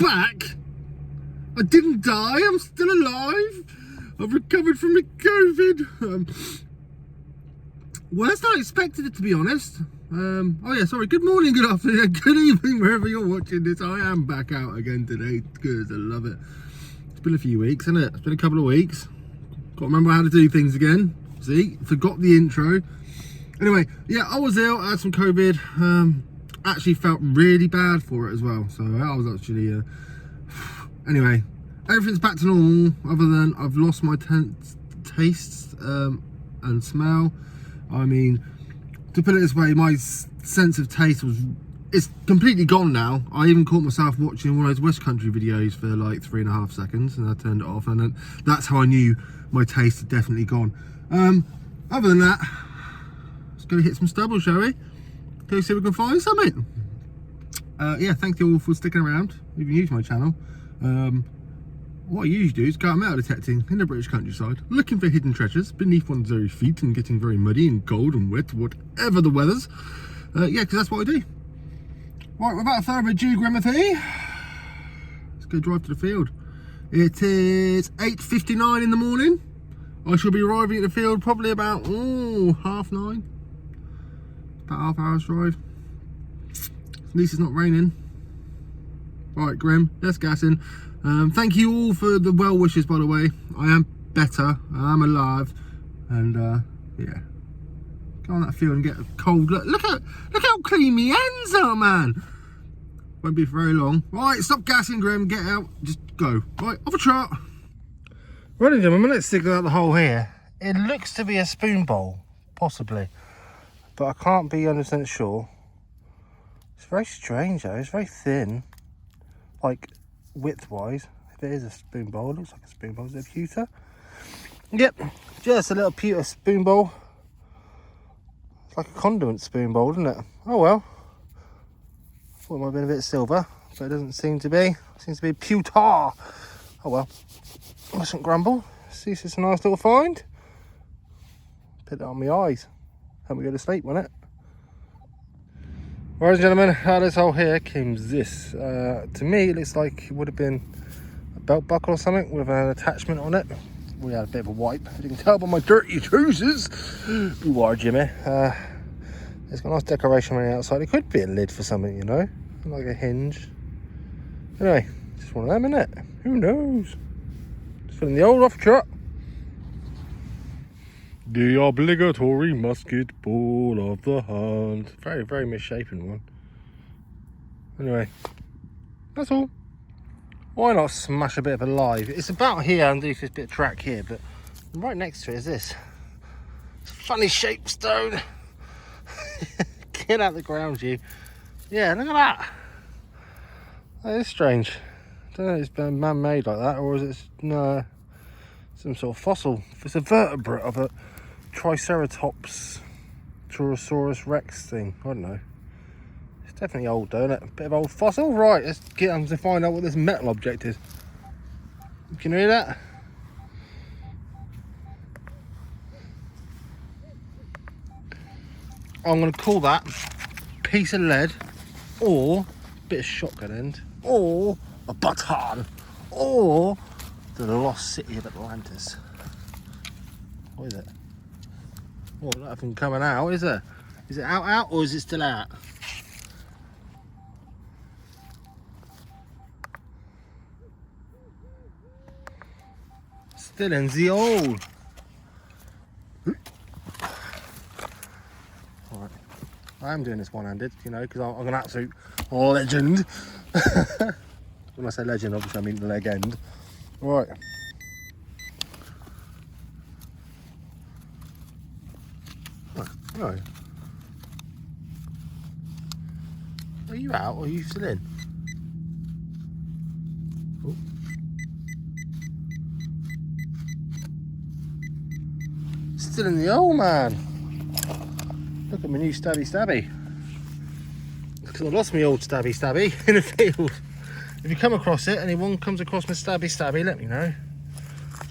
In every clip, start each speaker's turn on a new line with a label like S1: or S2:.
S1: back. I didn't die. I'm still alive. I've recovered from the COVID. Well, that's not expected it, to be honest. Oh yeah, sorry. Good morning, good afternoon, good evening, wherever you're watching this. I am back out again today because I love it. It's been a few weeks, hasn't it? It's been a couple of weeks. Got to remember how to do things again. See, forgot the intro. Anyway, yeah, I was ill. I had some COVID. Actually felt really bad for it as well. So I was actually. Anyway, everything's back to normal. Other than I've lost my taste and smell. I mean, to put it this way, my sense of taste it's completely gone now. I even caught myself watching one of those West Country videos for like 3.5 seconds, and I turned it off, and then that's how I knew my taste had definitely gone. Other than that, let's go hit some stubble, shall we? Go see if we can find something. Yeah, thank you all for sticking around. If you use my channel, what I usually do is go out metal detecting in the British countryside, looking for hidden treasures beneath one's very feet and getting very muddy and cold and wet, whatever the weather's. Yeah, because that's what I do. Right, without further ado, Grimothy, let's go drive to the field. It is 8:59 in the morning. I shall be arriving at the field probably about 9:30. About half hour's drive. At least it's not raining. Right, Grim, let's gas in. Thank you all for the well wishes, by the way. I am better. I am alive, and yeah. Go on that field and get a cold look. Look how clean my hands are, man. Won't be for very long. Right, stop gassing, Grim. Get out. Just go. Right, off a trot. Right, gentlemen, let's dig out the hole here. It looks to be a spoon bowl, possibly, but I can't be 100% sure. It's very strange though. It's very thin, like width-wise. If it is a spoon bowl, it looks like a spoon bowl. Is it a pewter? Yep, just a little pewter spoon bowl. It's like a condiment spoon bowl, isn't it? Oh well. Thought it might have been a bit of silver, but it doesn't seem to be. It seems to be pewter. Oh well. I mustn't grumble. See, it's a nice little find. Put that on my eyes. Help me go to sleep, won't it? Right, gentlemen, how this hole here came this. To me, it looks like it would have been a belt buckle or something with an attachment on it. We had a bit of a wipe. As you can tell by my dirty trousers. You are, Jimmy. It's got a nice decoration on the outside. It could be a lid for something, you know, like a hinge. Anyway, just one of them, innit? Who knows? Just filling the old off trot. The obligatory musket ball of the hunt. Very, very misshapen one. Anyway, that's all. Why not smash a bit of a live? It's about here underneath this bit of track here, but right next to it is this. It's a funny shaped stone. Get out the ground, you. Yeah, look at that. That is strange. I don't know if it's been man-made like that, or is it some sort of fossil. It's a vertebrate of a Triceratops, Tyrannosaurus Rex thing. I don't know. It's definitely old, though, isn't it? A bit of old fossil. Right, let's get on to find out what this metal object is. Can you hear that? I'm going to call that piece of lead, or a bit of shotgun end, or a button, or the lost city of Atlantis. What is it? Oh, nothing coming out, is there? Is it out, or is it still out? Still in the hole. Alright. I am doing this one-handed, you know, because I'm an absolute legend. When I say legend, obviously I mean legend. Right. No. Are you out or are you still in? Oh. Still in the hole, man. Look at my new stabby. Because I lost my old stabby in the field. If you come across it, anyone comes across my stabby, let me know.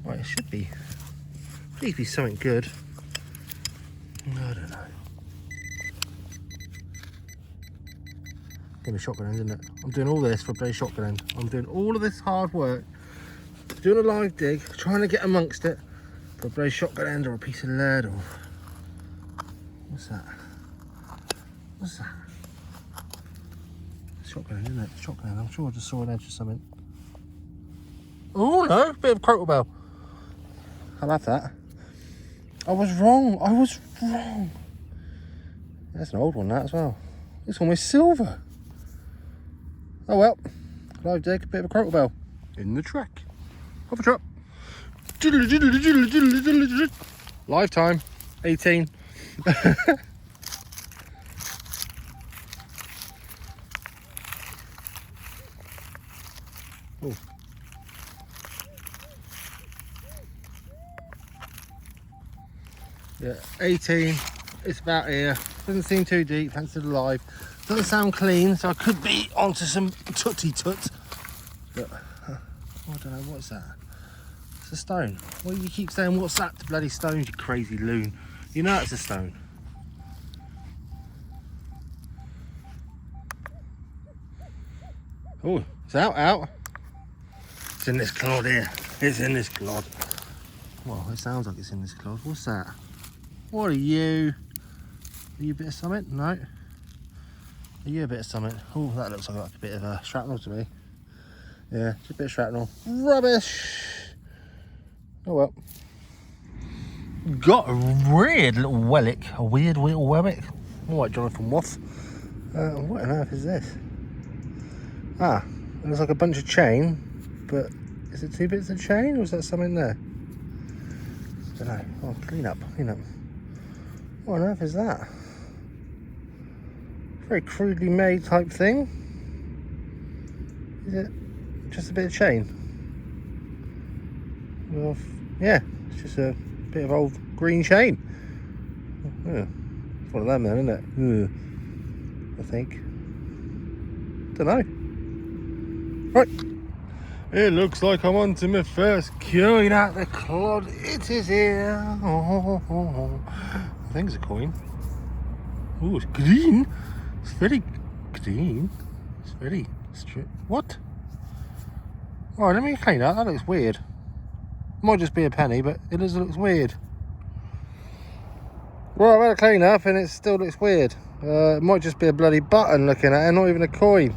S1: Right, it should be. Please be something good. I don't know. Give me a shotgun end, isn't it? I'm doing all this for a bloody shotgun end. I'm doing all of this hard work, doing a live dig, trying to get amongst it for a bloody shotgun end or a piece of lead or... What's that? What's that? Shotgun end, isn't it? Shotgun end. I'm sure I just saw an edge of something. Oh no, bit of crocodile. I'll have that. I was wrong. I was wrong. That's an old one, that as well. It's almost silver. Oh well. Live dig, a bit of a crocodile in the track. Off a drop. Live time 18. Oh. Yeah, 18. It's about here. Doesn't seem too deep, thanks to the live. Doesn't sound clean, so I could be onto some tutty tut. But I don't know, what's that? It's a stone. Why do you keep saying what's that to bloody stones, you crazy loon? You know it's a stone. Oh, it's out. It's in this clod here. It's in this clod. Well, it sounds like it's in this clod. What's that? What are you? Are you a bit of something? No. Are you a bit of something? Oh, that looks like a bit of shrapnel to me. Yeah, it's a bit of shrapnel. Rubbish! Oh well. Got a weird little wellick. A weird little wellick. All right, Jonathan Wath. What on earth is this? Ah, it looks like a bunch of chain, but is it 2 bits of chain or is that something there? I don't know. Oh, clean up. What on earth is that? Very crudely made type thing. Is it just a bit of chain? Well, yeah, it's just a bit of old green chain. Yeah, it's one of them then, isn't it? I think. Don't know. Right. It looks like I'm on to my first coin out the clod. It is here. Oh. I think it's a coin. Oh, it's green. It's very green. It's very straight. What? Oh, let me clean that. That looks weird. Might just be a penny, but it looks weird. Well, I've had a clean up and it still looks weird. It might just be a bloody button looking at it, not even a coin.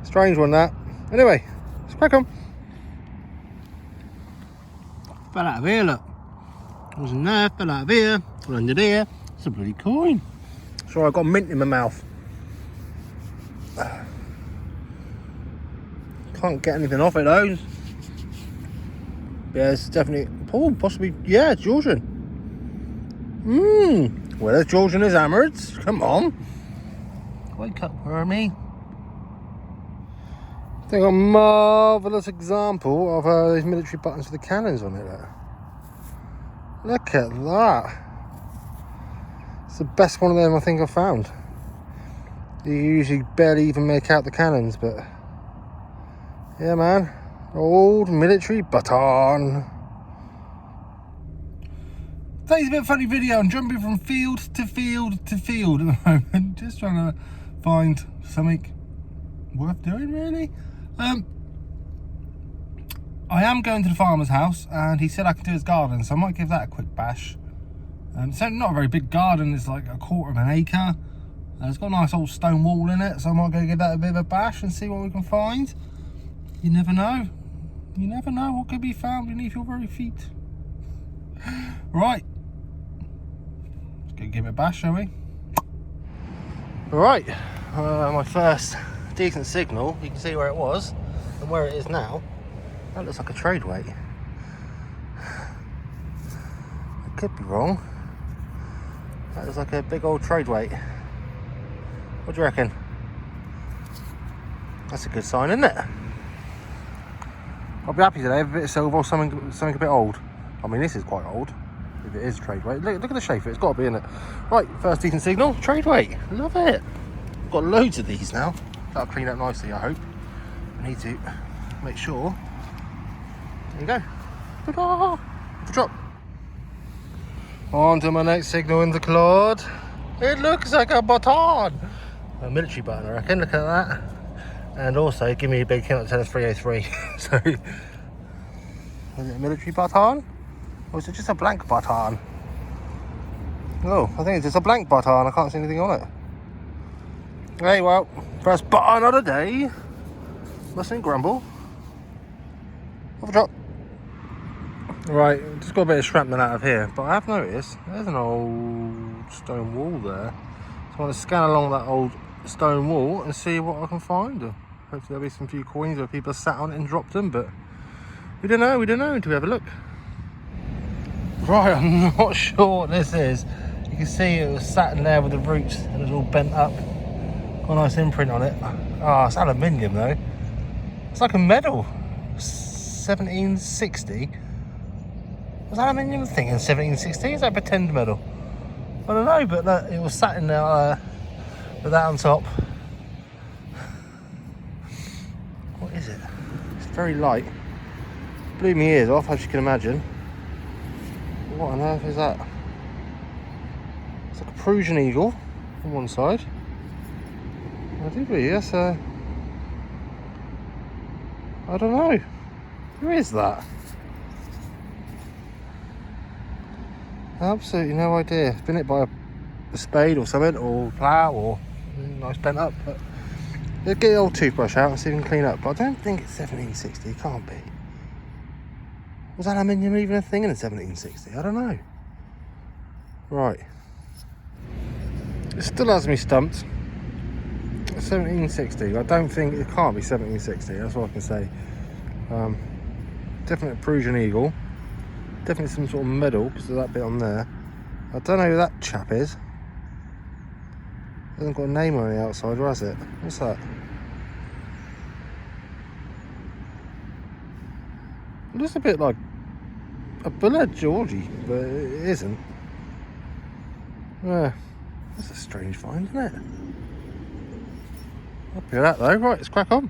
S1: Strange one, that. Anyway, let's crack on. Fell out of here, look. Wasn't there, fell out of here, fell under there. It's a bloody coin. Sorry, I've got mint in my mouth. Can't get anything off it though. Yeah, it's definitely, oh, possibly, yeah, Georgian. Well, there's Georgian as hammered. Come on. Wake up, Hermie. I think a marvellous example of these military buttons with the cannons on it there. Look at that. It's the best one of them I think I've found. You usually barely even make out the cannons, but yeah, man. Old military button. Today's a bit of a funny video. I'm jumping from field to field to field at the moment. Just trying to find something worth doing, really. I am going to the farmer's house and he said I can do his garden, so I might give that a quick bash. It's not a very big garden, it's like 1/4 of an acre. It's got a nice old stone wall in it, so I might go give that a bit of a bash and see what we can find. You never know. You never know what could be found beneath your very feet. Right. Let's go give it a bash, shall we? Right. My first decent signal. You can see where it was and where it is now. That looks like a trade weight. I could be wrong. That looks like a big old trade weight. What do you reckon? That's a good sign, isn't it? I'll be happy today with a bit of silver or something a bit old. I mean, this is quite old, if it is trade weight. Look at the shape of it, it's got to be in it. Right, first decent signal, trade weight. Love it. I've got loads of these now. That'll clean up nicely, I hope. I need to make sure. There you go. Ta-da! Drop. On to my next signal in the clod. It looks like a baton. A military button, I reckon. Look at that. And also, give me a big hint, tell us 303. So, is it a military button? Or is it just a blank button? Oh, I think it's just a blank button. I can't see anything on it. Hey, well, first button of the day. Mustn't grumble. Off a drop. Right, just got a bit of shrapnel out of here, but I have noticed there's an old stone wall there. So I want to scan along that old stone wall and see what I can find. Hopefully there'll be some few coins where people sat on it and dropped them, but we don't know until we have a look. Right, I'm not sure what this is. You can see it was sat in there with the roots and it's all bent up. Got a nice imprint on it. Oh, it's aluminium though. It's like a medal. 1760. Was aluminium a thing in 1760? Is that a pretend medal? I don't know, but look, it was sat in there with that on top. What is it? It's very light. Blew my ears off, as you can imagine. What on earth is that? It's like a Prussian eagle on one side. I do believe that's a... I don't know. Who is that? Absolutely no idea. It's been hit by a spade or something, or plough, or nice bent up. But let's get the old toothbrush out and see if we can clean up. But I don't think it's 1760. It can't be. Was aluminium even a thing in 1760? I don't know. Right. It still has me stumped. 1760. I don't think it can't be 1760. That's all I can say. Definitely a Prussian eagle. Definitely some sort of medal because of that bit on there. I don't know who that chap is. Hasn't got a name on the outside, or has it? What's that? It looks a bit like a Bullet Georgie, but it isn't. Yeah, that's a strange find, isn't it? Happy with that though. Right, let's crack on.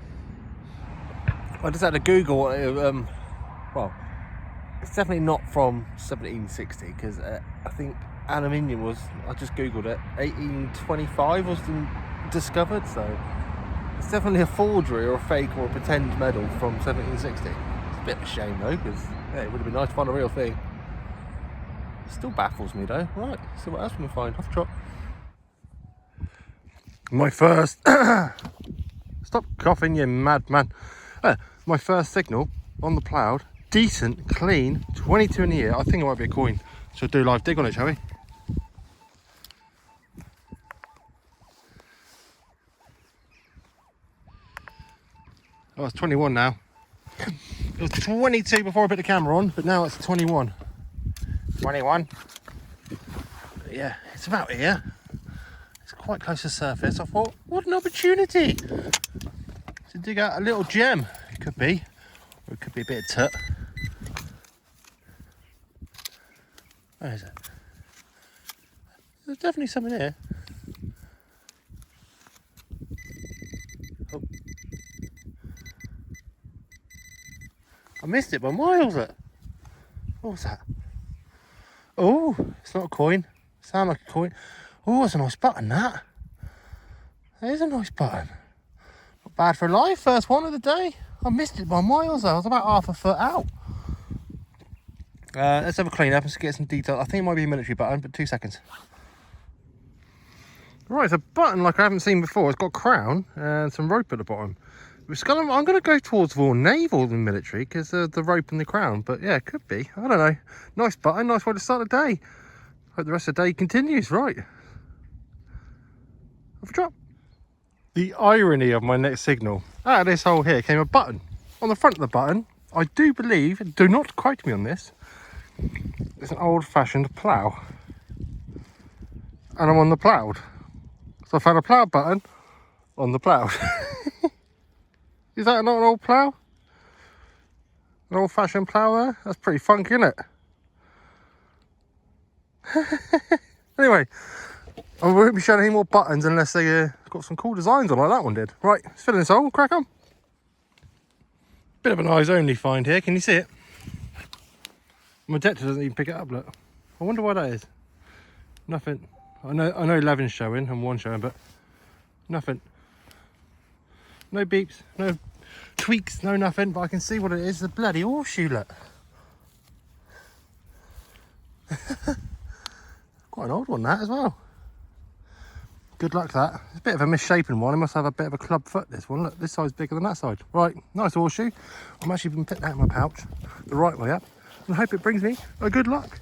S1: I just had to Google. Well, it's definitely not from 1760 because I think aluminium was. I just googled it. 1825 was discovered, so it's definitely a forgery or a fake or a pretend medal from 1760. It's a bit of a shame though, because yeah, it would have been nice to find a real thing. Still baffles me though. Right, see what else we can find. Off the trot. My first. Stop coughing, you madman. My first signal on the ploughed. Decent, clean, 22 in the year. I think it might be a coin. So do a live dig on it, shall we? Oh, it's 21 now. It was 22 before I put the camera on, but now it's 21. 21. Yeah, it's about here. It's quite close to the surface. I thought, what an opportunity to dig out a little gem. It could be, or it could be a bit of tut. Where is it? There's definitely something here. Oh. I missed it by miles. What was that? Oh, it's not a coin. Sound like a coin. Oh, it's a nice button, that. That is a nice button. Not bad for life. First one of the day. I missed it by miles though. I was about half a foot out. Let's have a clean up and get some detail. I think it might be a military button, but 2 seconds. Right, it's a button like I haven't seen before. It's got a crown and some rope at the bottom. I'm going to go towards more naval than military because of the rope and the crown. But yeah, it could be. I don't know. Nice button, nice way to start the day. Hope the rest of the day continues. Right. Off a drop. The irony of my next signal. Out of this hole here came a button. On the front of the button, I do believe, do not quote me on this, it's an old-fashioned plough. And I'm on the ploughed. So I found a plough button on the ploughed. Is that not an old plough? An old-fashioned plough there? That's pretty funky, isn't it? Anyway, I won't be showing any more buttons unless they got some cool designs on like that one did. Right, let's fill in this hole, crack on. Bit of an eyes only find here, can you see it? My detector doesn't even pick it up, look. I wonder why that is. Nothing. I know 11's showing and 1 showing, but Nothing. No beeps, no tweaks, no nothing, but I can see what it is. The bloody horseshoe, look. Quite an old one, that, as well. Good luck, that. It's a bit of a misshapen one. It must have a bit of a club foot, this one. Look, this side's bigger than that side. Right, nice horseshoe. I'm actually going to put that in my pouch the right way up and hope it brings me a good luck.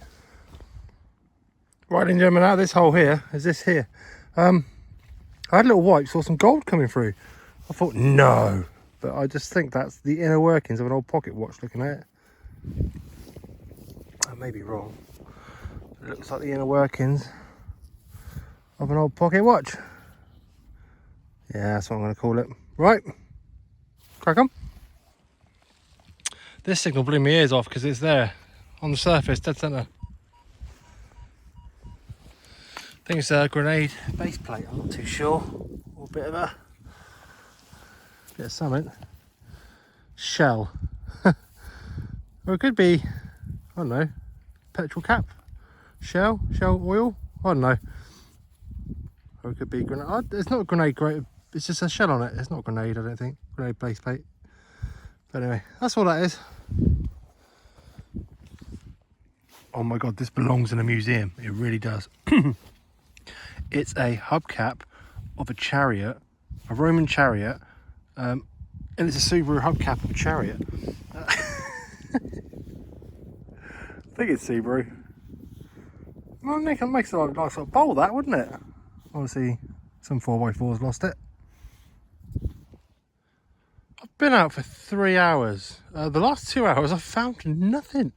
S1: Right, then, gentlemen, out of this hole here is this here. I had a little wipe, saw some gold coming through. I thought, no. But I just think that's the inner workings of an old pocket watch looking at it. I may be wrong. It looks like the inner workings of an old pocket watch. Yeah, that's what I'm going to call it. Right, crack on. This signal blew my ears off because it's there on the surface, dead centre. I think it's a grenade base plate, I'm not too sure. Or a bit of something. Shell. Or it could be, I don't know, petrol cap. Shell oil, I don't know. Or it could be grenade. It's not a grenade, it's just a shell on it. It's not a grenade, I don't think. Grenade base plate. But anyway, that's all that is. Oh my god, this belongs in a museum. It really does. It's a hubcap of a chariot, a Roman chariot, and it's a Subaru hubcap of a chariot. I think it's Subaru. Well, Nick, it makes a nice sort of bowl, that, wouldn't it? Obviously, some 4x4s lost it. I've been out for 3 hours. The last 2 hours, I've found nothing.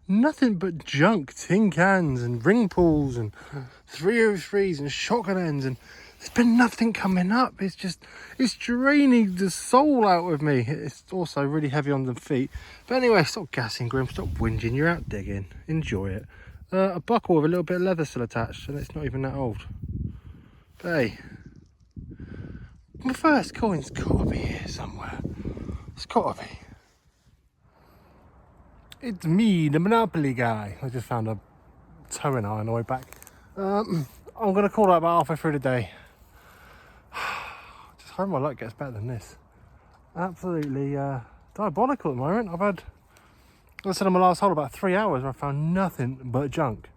S1: Nothing but junk, tin cans and ring pulls and 303s and shotgun ends, and there's been nothing coming up. It's draining the soul out of me. It's also really heavy on the feet. But anyway, stop gassing, Grim, stop whinging. You're out digging. Enjoy it. A buckle with a little bit of leather still attached, and it's not even that old. But hey, my first coin's gotta be here somewhere. It's gotta be. It's me, the Monopoly guy. I just found a towing iron on the way back. I'm going to call that about halfway through the day. Just hope my luck gets better than this. Absolutely diabolical at the moment. I've had, as I said in my last hole, about 3 hours where I found nothing but junk.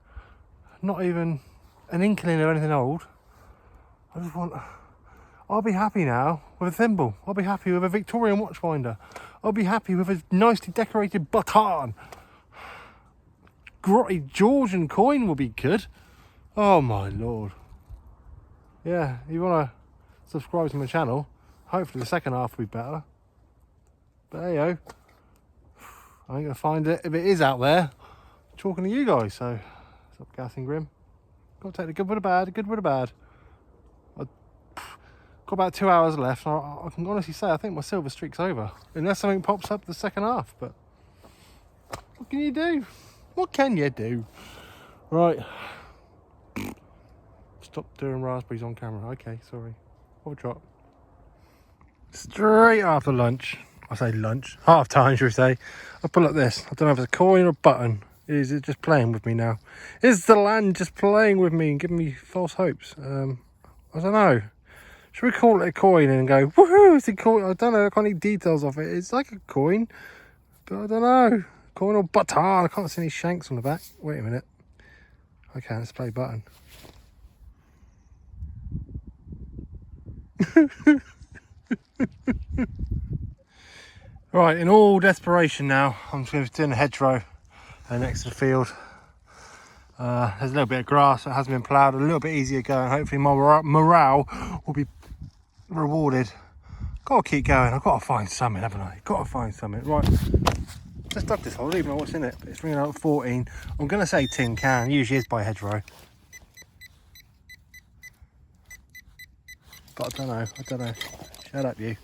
S1: Not even an inkling of anything old. I just want... I'll be happy now with a thimble. I'll be happy with a Victorian watchfinder. I'll be happy with a nicely decorated baton. Grotty Georgian coin will be good. Oh my lord. Yeah, if you want to subscribe to my channel, hopefully the second half will be better. But hey yo, I ain't going to find it if it is out there. I'm talking to you guys, so stop gassing, Grim. Got to take the good with the bad, good with the bad. Got about 2 hours left. I can honestly say I think my silver streak's over. Unless something pops up the second half. But what can you do? What can you do? Right. Stop doing raspberries on camera. Okay, sorry. What a drop. Straight after lunch. I say lunch. Half time, should we say. I pull up this. I don't know if it's a coin or a button. Is it just playing with me now? Is the land just playing with me and giving me false hopes? I don't know. Should we call it a coin and go, woohoo, it's a coin? I don't know, I can't need details of it. It's like a coin, but I don't know. Coin or baton. I can't see any shanks on the back. Wait a minute. Okay, let's play button. Right, in all desperation now, I'm just going to be doing a hedgerow next to the field. There's a little bit of grass that hasn't been ploughed, a little bit easier going. Hopefully my morale will be rewarded. Gotta keep going. I've got to find something, haven't I? Got to find something. Right, let's dug this hole. I don't even know what's in it, but it's ringing out at 14. I'm going to say tin can. Usually is by hedgerow. But I don't know. Shut up, you.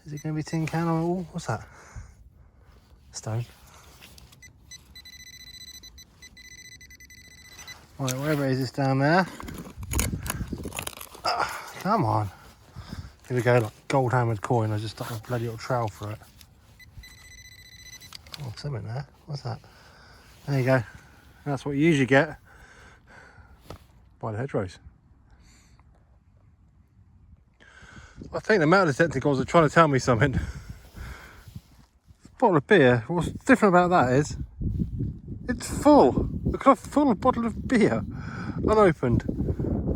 S1: Is it going to be tin can or all? What's that? Stone. Right, wherever it is, it's down there. Come on. Here we go, like gold hammered coin. I just stuck a bloody little trowel for it. Oh, something there. What's that? There you go. That's what you usually get by the hedgerows. I think the metal detecting goals are trying to tell me something. Bottle of beer, what's different about that is it's full. Look at a full bottle of beer, unopened.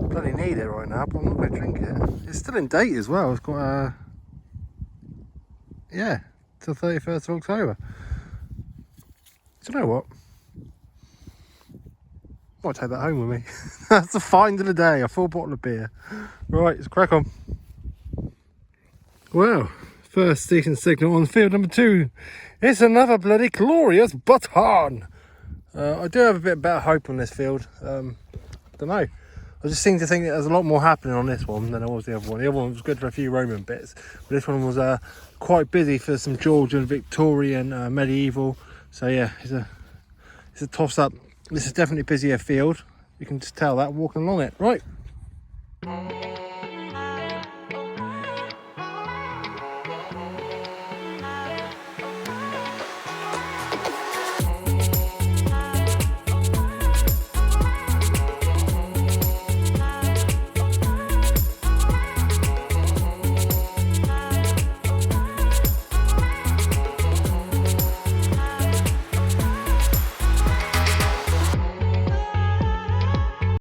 S1: Bloody need it right now, but I'm not going to drink it. It's still in date as well. It's got yeah, till 31st of October. Do you know what? I might take that home with me. That's the find of the day, a full bottle of beer. Right, let's crack on. Well, first decent signal on field number 2. It's another bloody glorious button. I do have a bit better hope on this field. Don't know. I just seem to think that there's a lot more happening on this one than there was the other one. The other one was good for a few Roman bits, but this one was quite busy for some Georgian, Victorian, medieval. So yeah, it's a toss up. This is definitely a busier field. You can just tell that walking along it. Right.